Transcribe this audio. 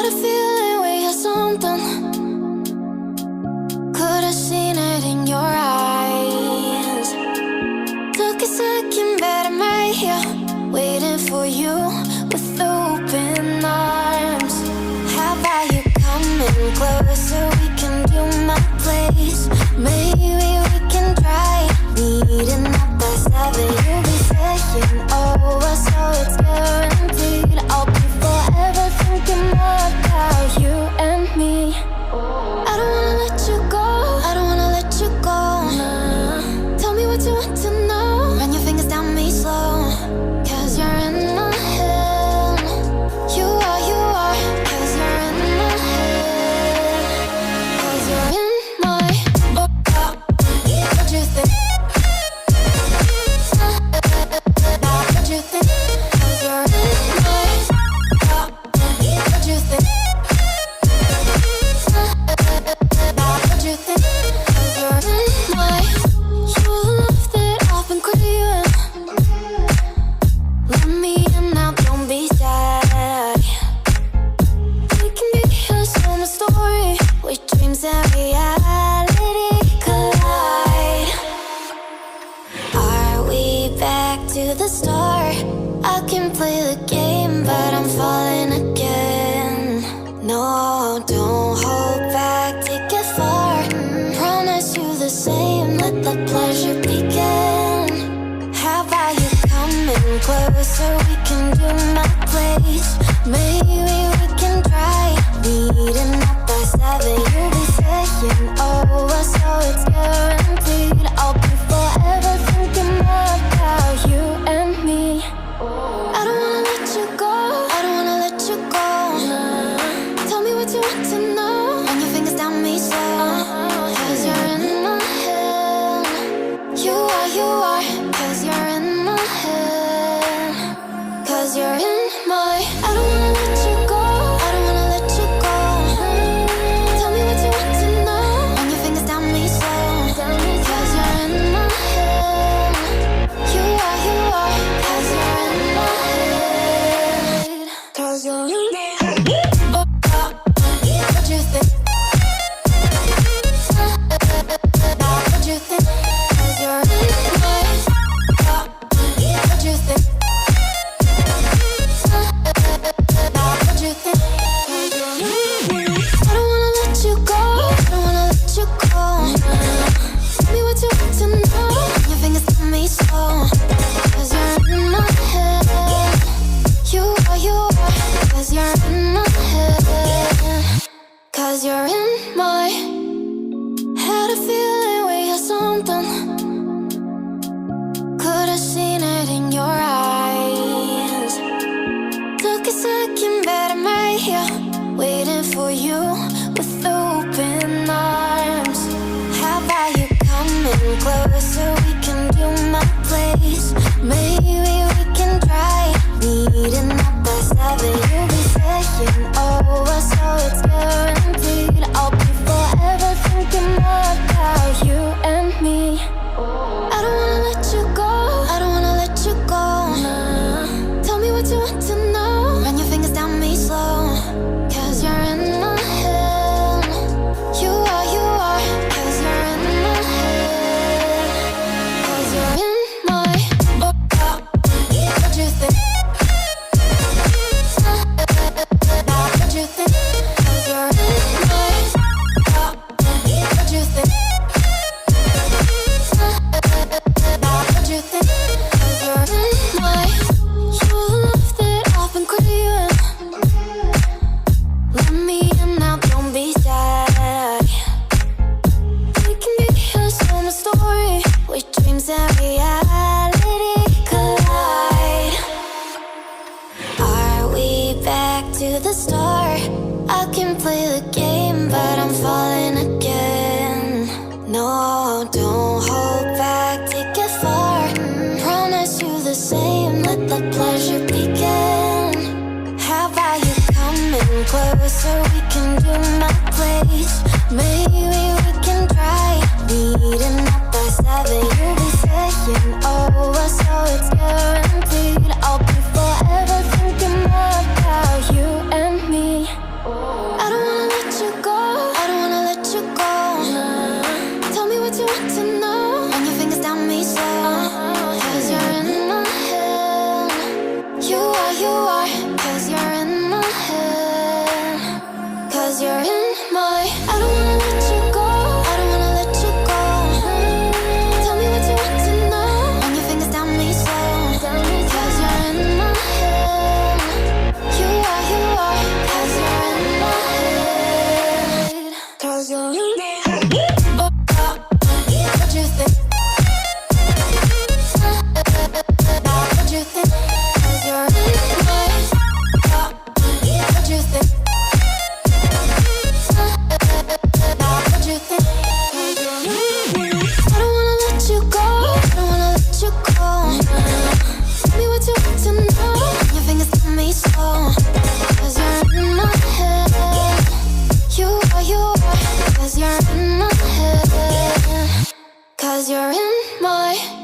a feeling we had something. Could've seen it in your eyes. Took a second, but I'm right here, waiting for you with open arms. How about you coming closer? We can do my place. Maybe we can try meeting up by 7. You'll be saying over, so it's guaranteed. I'll be forever thinking more about you and me. I don't wanna let you go, I don't wanna let you go. Tell me what you want to know. Run your fingers down me slow, 'cause you're in my head. You are, 'cause you're in my head. 'Cause you're in my what you think? What you think? 'Cause you're in my what you think? What you think? 'Cause you're in my you're the love that I've been craving. Let me in now, don't be shy. We can be a summer story with dreams and reality collide. Are we back to the start? I can play the game, but I'm falling again. No, don't hold back, take it far. Promise you the same, let the pleasure begin. How about you coming closer? We can do my place. Maybe we can try meeting up by 7. You'll be saying over, so it's guaranteed. I'll be forever thinking more about you and me. I don't wanna let you go, I don't wanna let you go. Tell me what you want to know. Run your fingers down me slow, 'cause you're in my head. You are, 'cause you're in my head. 'Cause you're in my I don't wanna let you go, I don't wanna let you go. Tell me what you want to know. Run your fingers down me slow, 'cause you're in my head. You are, 'cause you're in my head. 'Cause you're in my head. What you think? What you think? 'Cause you're in my what you think? What you think? 'Cause you're in my I don't wanna let you go, I don't wanna let you go. Tell me what you want to know. Your fingers tell me slow, 'cause you're in my head. You are, 'cause you're in my head. 'Cause you're in my had a feeling we had something. Could've seen it in your eyes. Took a second, but I'm right here, waiting for you with open arms. How about you coming closer? We can do my place. Maybe we can try meeting up by 7. You'll be saying over, so it's guaranteed. I'll be forever thinking more about you and me. I don't wanna let you go, I don't wanna let you go. Tell me what you want to know. Run your fingers down me slow, 'cause you're in my head. You are, 'cause you're in my head. 'Cause you're in my what you think? What you think? 'Cause you're in my what you think? What you think? 'Cause you're in my you're the love that I've been craving. Let me in now, don't be shy. We can be a summer story with dreams and reality collide. Are we back to the start? I can play the game, but I'm falling again. No, don't hold back, take it far. Promise you the same, let the pleasure begin. How about you coming closer? We can do my place. Maybe we can try meeting up by 7. You'll be saying over, so it's guaranteed. I'll be forever thinking more about you and me. in my